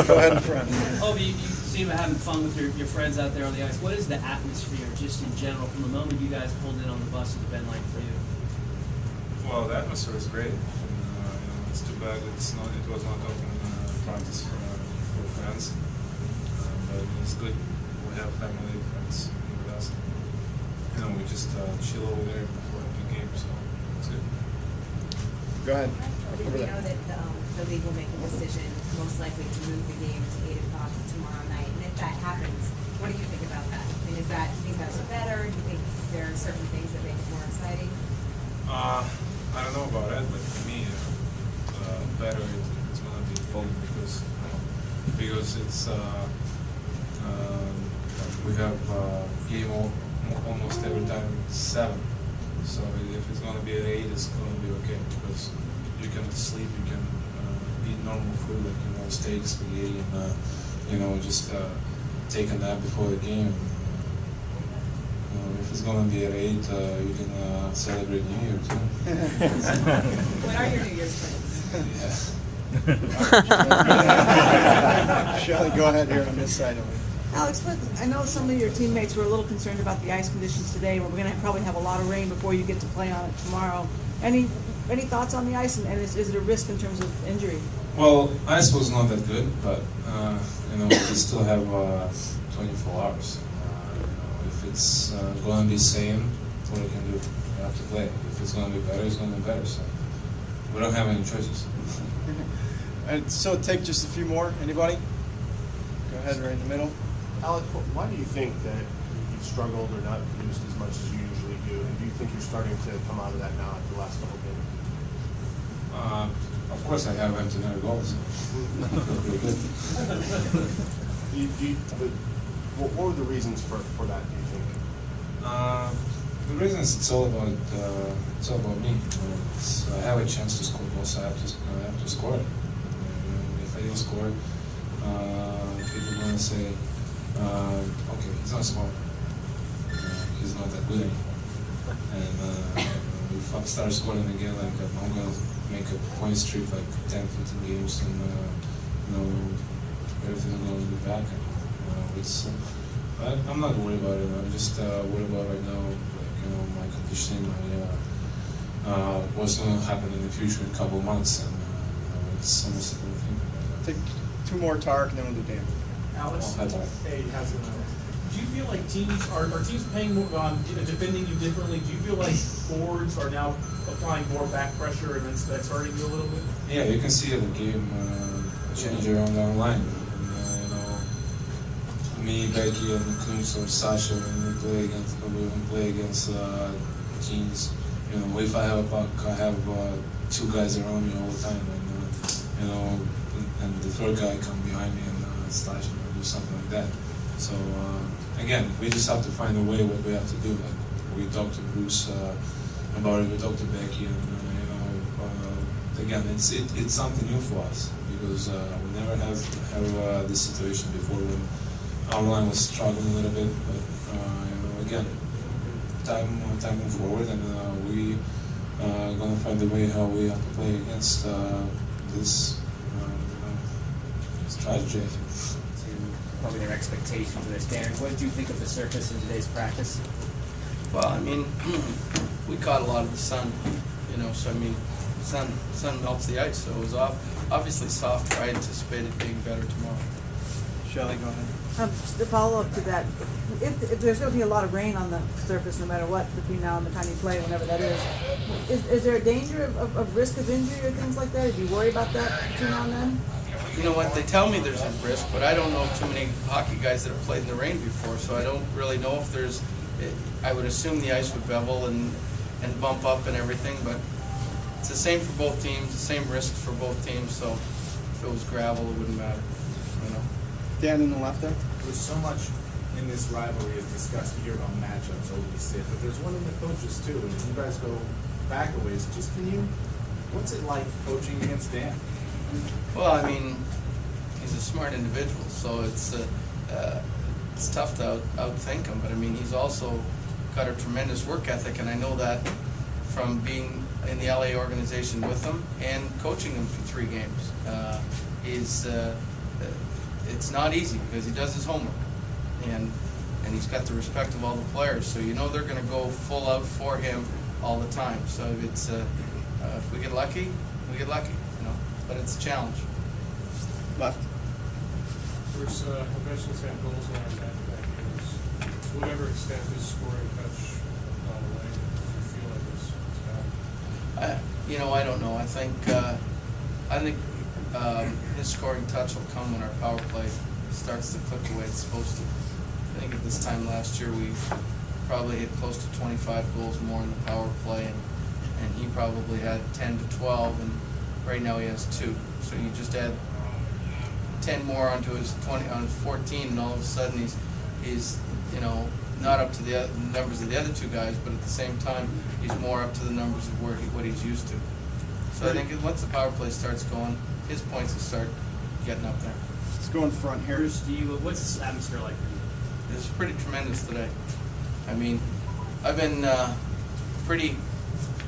Go ahead in front. You seem to be having fun with your friends out there on the ice. What is the atmosphere, just in general, from the moment you guys pulled in on the bus has been like for you? Well, the atmosphere is great. It's too bad it was not open practice for fans. But it's good. We have family, friends with us. We just chill over there before the game, so it's good. Go ahead. We know that the league will make a decision, most likely to move the game to 8 o'clock tomorrow night. And if that happens, what do you think about that? I mean, do you think that's better? Do you think there are certain things that make it more exciting? I don't know about that, but for me, better it's going to be both because it's we have game almost every time 7. So if it's going to be at 8, it's going to be okay because you can sleep, you can eat normal food like steak, spaghetti, and just take a nap before the game. If it's going to be at 8, you can celebrate New Year too. What are your New Year's plans? Shelley, go ahead here on this side of it. Alex, I know some of your teammates were a little concerned about the ice conditions today. We're going to probably have a lot of rain before you get to play on it tomorrow. Any thoughts on the ice, and is it a risk in terms of injury? Well, ice was not that good, but we still have 24 hours. If it's going to be same, what we can do? We have to play. If it's going to be better, it's going to be better. So we don't have any choices. And so take just a few more. Anybody? Go ahead, right in the middle. Alex, why do you think that you've struggled or not produced as much as you usually do? And do you think you're starting to come out of that now at the last couple of games? Of course, I have empty net goals. Pretty good. What were the reasons for that? Do you think? The reasons it's all about me. I have a chance to score goals, so I have to score it. If I don't score, people are going to say, okay, he's not scoring. He's not that good anymore. And if I start scoring again, like I'm going to make a point streak like 10, 15 games, and everything's going to be back. I'm not worried about it. I'm just worried about right now, like my conditioning, what's going to happen in the future in a couple of months, and it's almost a good thing. Take 2 more, Tarek, and then we'll do Dan. Alex, Hi, Tarek. hey, how's it going? Do you feel like are teams paying more on defending you differently? Do you feel like forwards are now applying more back pressure and that's hurting you a little bit? Yeah, you can see the game change around the line. Me, Becky, and Kunz or Sasha, when we play against teams, if I have a puck, I have 2 guys around me all the time, and the 3rd guy come behind me and slash me or do something like that. So again, we just have to find a way what we have to do. Like we talked to Bruce about it, we talked to Becky, and again, it's something new for us because we never have this situation before when our line was struggling a little bit, but again, time moving forward, and we gonna find a way how we have to play against this strategy, I think. Probably their expectations of this. Darren, what did you think of the surface in today's practice? Well, I mean, we caught a lot of the sun, so I mean, sun melts the ice, so it was obviously soft. I anticipated being better tomorrow. Shelley, go ahead. Just to follow up to that, if there's going to be a lot of rain on the surface, no matter what, between now and the time you play, whenever that is there a danger of risk of injury or things like that? Do you worry about that between now and then? You know what? They tell me there's a risk, but I don't know too many hockey guys that have played in the rain before, so I don't really know if there's. I would assume the ice would bevel and bump up and everything, but it's the same for both teams, the same risks for both teams. So if it was gravel, it wouldn't matter. Dan in the left there. There's so much in this rivalry is discussed here about matchups, we sit, but there's one in the coaches too. And if you guys go back a ways, what's it like coaching against Dan? Well, I mean, he's a smart individual, so it's tough to outthink him. But I mean, he's also got a tremendous work ethic, and I know that from being in the LA organization with him and coaching him for 3 games. it's not easy because he does his homework, and he's got the respect of all the players. So you know they're going to go full out for him all the time. So it's if we get lucky, we get lucky, you know. But it's a challenge. Left. Bruce, Ovechkin's had goals in our back-to-back games. To whatever extent his scoring touch gone away, do you feel like it's back? You know, I don't know. I think his scoring touch will come when our power play starts to click the way it's supposed to. I think at this time last year we probably hit close to 25 goals more in the power play, and he probably had 10 to 12, and right now he has 2. So you just add 10 more onto his 14, and all of a sudden he's you know, not up to the numbers of the other 2 guys, but at the same time he's more up to the numbers of what he's used to. So I think once the power play starts going, his points will start getting up there. Let's go in front here. Bruce, what's this atmosphere like for you? It's pretty tremendous today. I mean, I've been pretty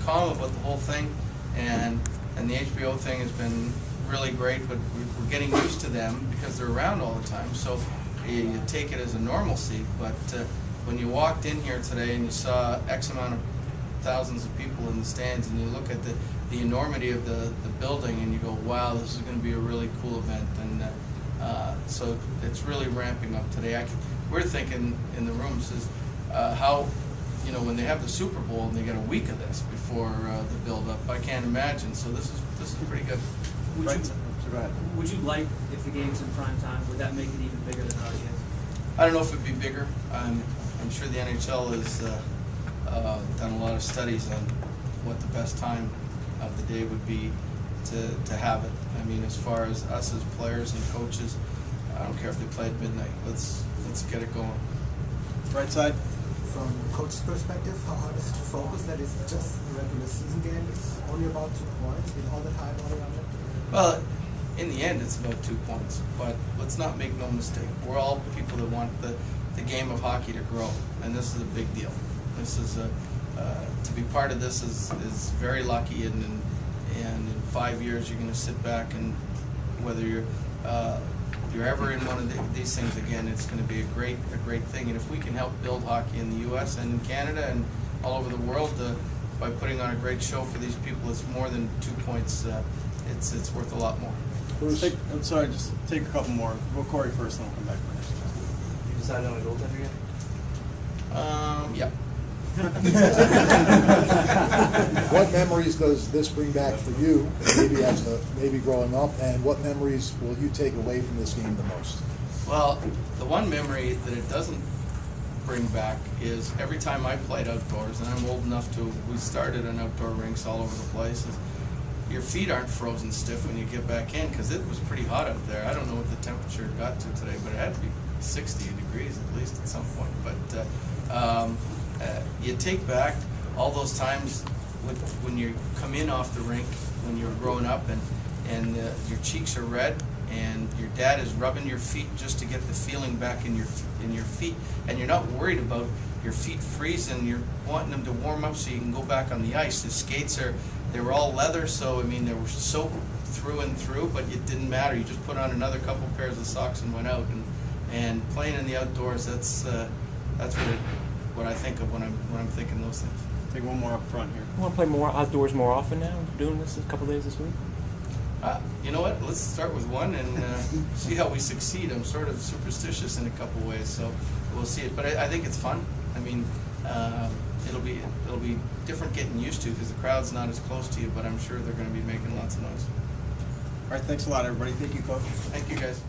calm about the whole thing, and the HBO thing has been really great, but we're getting used to them because they're around all the time, so you take it as a normalcy. But when you walked in here today and you saw X amount of thousands of people in the stands, and you look at the enormity of the building, and you go, wow, this is going to be a really cool event. And so it's really ramping up today. We're thinking in the rooms is how, you know, when they have the Super Bowl and they get a week of this before the build-up, I can't imagine. So this is pretty good. Would you like, if the game's in prime time, would that make it even bigger than it already is? I don't know if it'd be bigger. I'm sure the NHL has done a lot of studies on what the best time of the day would be to have it. I mean, as far as us as players and coaches, I don't care if they play at midnight. Let's get it going. Right side. From coach's perspective, how hard is it to focus that it's just a regular season game? It's only about 2 points with all the time all around it. Well, in the end, it's about 2 points. But let's not make no mistake. We're all people that want the game of hockey to grow, and this is a big deal. This is to be part of this is very lucky, and in 5 years you're going to sit back, and whether you're ever in one of these things again, it's going to be a great thing. And if we can help build hockey in the U.S. and in Canada and all over the world by putting on a great show for these people, it's more than 2 points. It's worth a lot more. I'm sorry, just take a couple more. We'll Corey first, and we'll come back for next. You decided on a goaltender yet? Yeah. What memories does this bring back for you, maybe growing up, and what memories will you take away from this game the most? Well, the one memory that it doesn't bring back is every time I played outdoors, and I'm old enough to, we started in outdoor rinks all over the place, your feet aren't frozen stiff when you get back in, because it was pretty hot out there. I don't know what the temperature got to today, but it had to be 60 degrees at least at some point. But you take back all those times when you come in off the rink when you were growing up, and your cheeks are red, and your dad is rubbing your feet just to get the feeling back in your feet, and you're not worried about your feet freezing. You're wanting them to warm up so you can go back on the ice. The skates they were all leather, so I mean they were soaked through and through, but it didn't matter. You just put on another couple pairs of socks and went out. And playing in the outdoors, that's what I think of when I'm thinking those things. Take one more up front here. You want to play more outdoors more often now? Doing this a couple days this week? You know what? Let's start with one and see how we succeed. I'm sort of superstitious in a couple ways, so we'll see it. But I think it's fun. I mean, it'll be different getting used to because the crowd's not as close to you, but I'm sure they're going to be making lots of noise. All right, thanks a lot, everybody. Thank you, Coach. Thank you, guys.